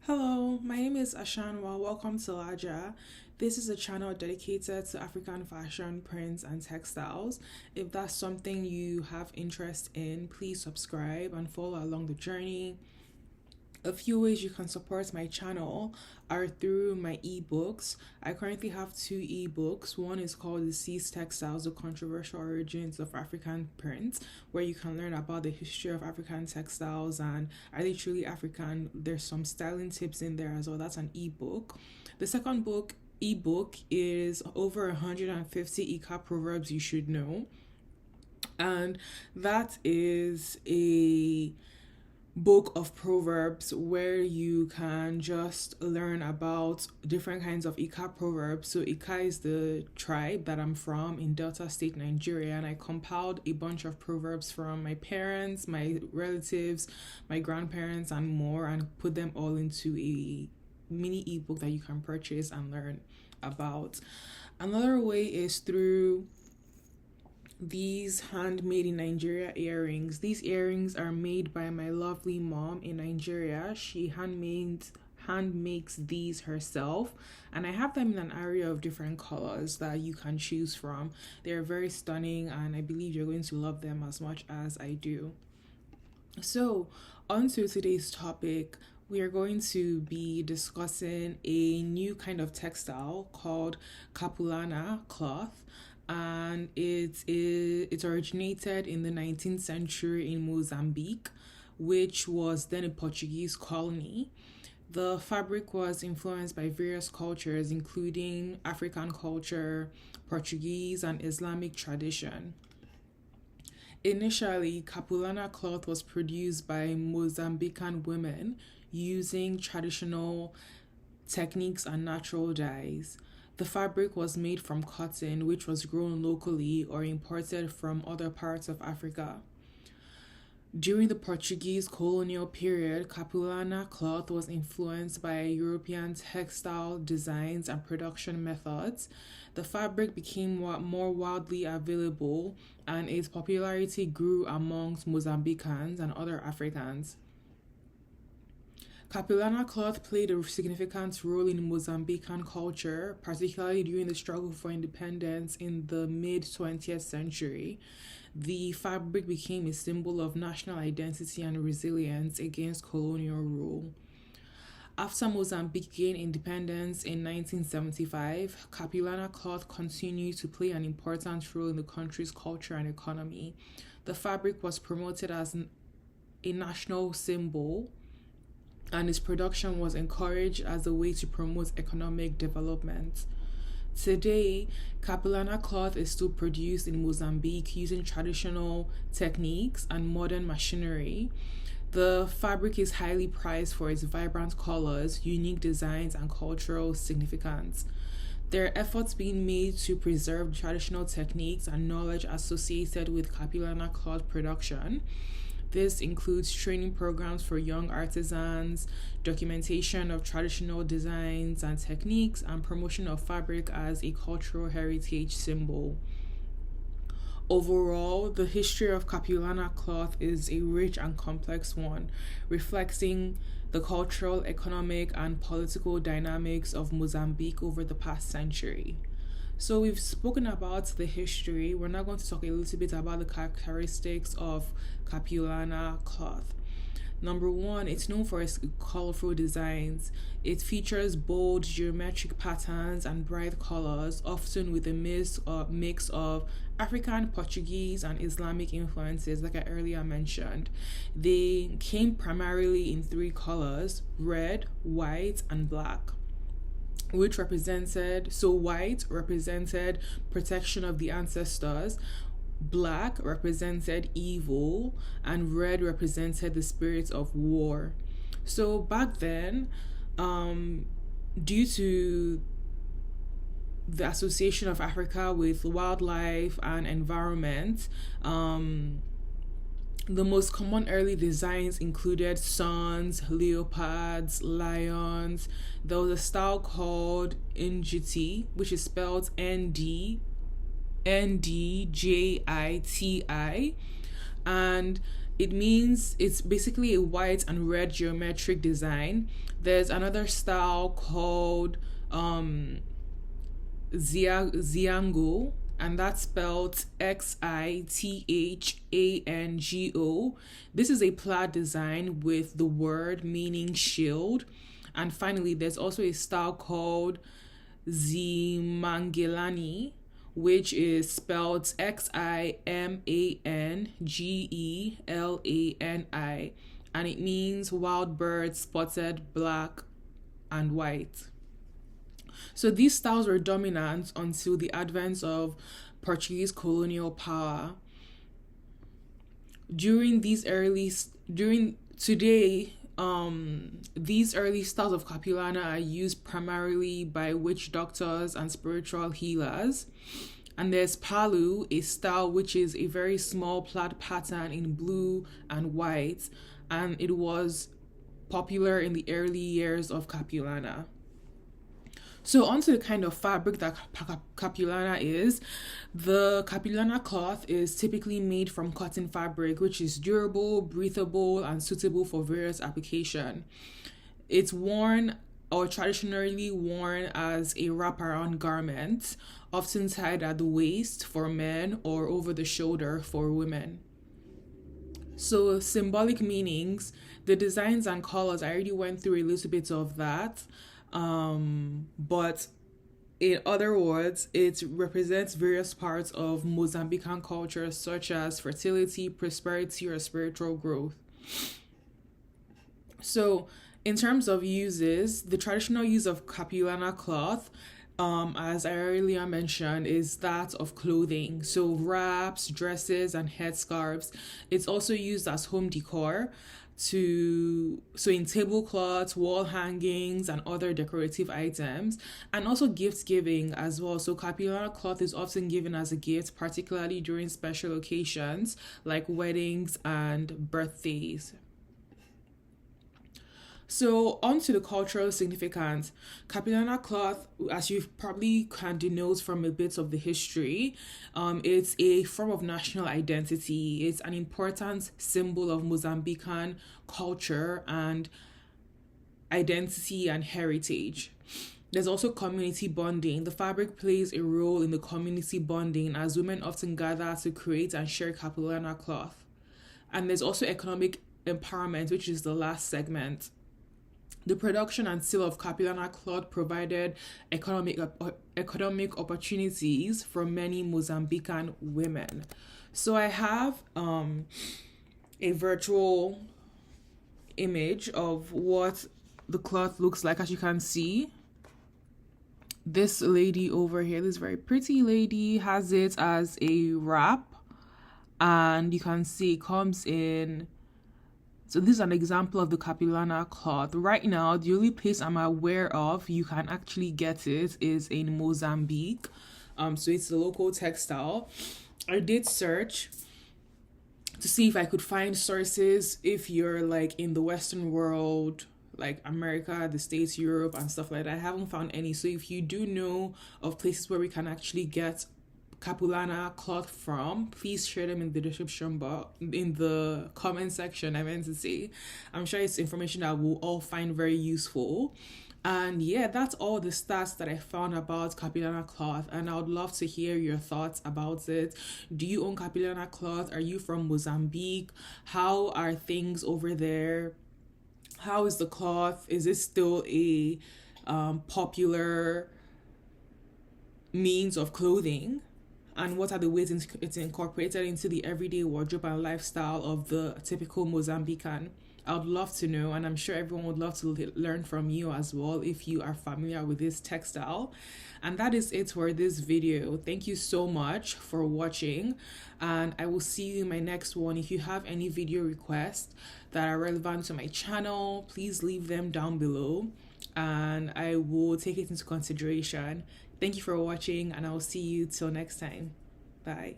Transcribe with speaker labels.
Speaker 1: Hello, my name is Ashanwa. Welcome to LAJA. This is a channel dedicated to African fashion, prints, and textiles. If that's something you have interest in, please subscribe and follow along the journey. A few ways you can support my channel are through my ebooks. I currently have two ebooks. One is called Deceased Textiles, the Controversial Origins of African Prints, where you can learn about the history of African textiles and are they truly African. There's some styling tips in there as well. That's an ebook. The second ebook is over 150 Ika proverbs you should know. And that is a book of proverbs where you can just learn about different kinds of Ika proverbs. So Ika is the tribe that I'm from in Delta State, Nigeria, and I compiled a bunch of proverbs from my parents, my relatives, my grandparents, and more, and put them all into a mini ebook that you can purchase and learn about. Another way is through these handmade in Nigeria earrings. These earrings are made by my lovely mom in Nigeria. She hand makes these herself, and I have them in an area of different colors that you can choose from. They're very stunning, and I believe you're going to love them as much as I do. So, on to today's topic. We are going to be discussing a new kind of textile called Capulana cloth, and it originated in the 19th century in Mozambique, which was then a Portuguese colony. The fabric was influenced by various cultures, including African culture, Portuguese, and Islamic tradition. Initially, Capulana cloth was produced by Mozambican women using traditional techniques and natural dyes. The fabric was made from cotton, which was grown locally or imported from other parts of Africa. During the Portuguese colonial period, Capulana cloth was influenced by European textile designs and production methods. The fabric became more widely available, and its popularity grew amongst Mozambicans and other Africans. Capulana cloth played a significant role in Mozambican culture, particularly during the struggle for independence in the mid 20th century. The fabric became a symbol of national identity and resilience against colonial rule. After Mozambique gained independence in 1975, Capulana cloth continued to play an important role in the country's culture and economy. The fabric was promoted as a national symbol, and its production was encouraged as a way to promote economic development. Today, Capulana cloth is still produced in Mozambique using traditional techniques and modern machinery. The fabric is highly prized for its vibrant colors, unique designs, and cultural significance. There are efforts being made to preserve traditional techniques and knowledge associated with Capulana cloth production. This includes training programs for young artisans, documentation of traditional designs and techniques, and promotion of fabric as a cultural heritage symbol. Overall, the history of Capulana cloth is a rich and complex one, reflecting the cultural, economic, and political dynamics of Mozambique over the past century. So we've spoken about the history. We're now going to talk a little bit about the characteristics of Capulana cloth. Number one, it's known for its colorful designs. It features bold geometric patterns and bright colors, often with a mix of African, Portuguese, and Islamic influences, like I earlier mentioned. They came primarily in three colors: red, white, and black, which white represented protection of the ancestors, black represented evil, and red represented the spirit of war. So back then, due to the association of Africa with wildlife and environment, the most common early designs included suns, leopards, lions. There was a style called Njiti, which is spelled NDJITI, and it means it's basically a white and red geometric design. There's another style called Xiango, and that's spelled Xithango. This is a plaid design with the word meaning shield. And finally, there's also a style called Zimangelani, which is spelled Ximangelani, and it means wild bird, spotted, black, and white. So these styles were dominant until the advent of Portuguese colonial power. These early styles of Capulana are used primarily by witch doctors and spiritual healers. And there's Palu, a style which is a very small plaid pattern in blue and white, and it was popular in the early years of Capulana. So onto the kind of fabric that Capulana is. The Capulana cloth is typically made from cotton fabric, which is durable, breathable, and suitable for various application. It's worn or traditionally worn as a wraparound garment, often tied at the waist for men or over the shoulder for women. So symbolic meanings, the designs and colors, I already went through a little bit of that. But in other words, it represents various parts of Mozambican culture, such as fertility, prosperity, or spiritual growth. So, in terms of uses, the traditional use of Capulana cloth, as I earlier mentioned, is that of clothing. So, wraps, dresses, and headscarves. It's also used as home decor. In tablecloths, wall hangings, and other decorative items, and also gift giving as well. So Capulana cloth is often given as a gift, particularly during special occasions like weddings and birthdays. So on to the cultural significance. Capulana cloth, as you probably can denote from a bit of the history, it's a form of national identity. It's an important symbol of Mozambican culture and identity and heritage. There's also community bonding. The fabric plays a role in the community bonding as women often gather to create and share Capulana cloth. And there's also economic empowerment, which is the last segment. The production and sale of Capulana cloth provided economic opportunities for many Mozambican women. So I have a virtual image of what the cloth looks like. As you can see, this lady over here, this very pretty lady, has it as a wrap, and you can see it comes in. So this is an example of the Capulana cloth. Right now, the only place I'm aware of you can actually get it is in Mozambique. So it's a local textile. I did search to see if I could find sources if you're like in the Western world, like America, the States, Europe, and stuff like that. I haven't found any. So if you do know of places where we can actually get Capulana cloth from, please share them in the description box, in the comment section. I meant to say, I'm sure it's information that we'll all find very useful. And yeah, that's all the stats that I found about Capulana cloth, and I would love to hear your thoughts about it. Do you own Capulana cloth? Are you from Mozambique? How are things over there? How is the cloth? Is it still a popular means of clothing? And what are the ways it's incorporated into the everyday wardrobe and lifestyle of the typical Mozambican? I would love to know, and I'm sure everyone would love to learn from you as well if you are familiar with this textile. And that is it for this video. Thank you so much for watching, and I will see you in my next one. If you have any video requests that are relevant to my channel, please leave them down below and I will take it into consideration. Thank you for watching, and I will see you till next time. Bye.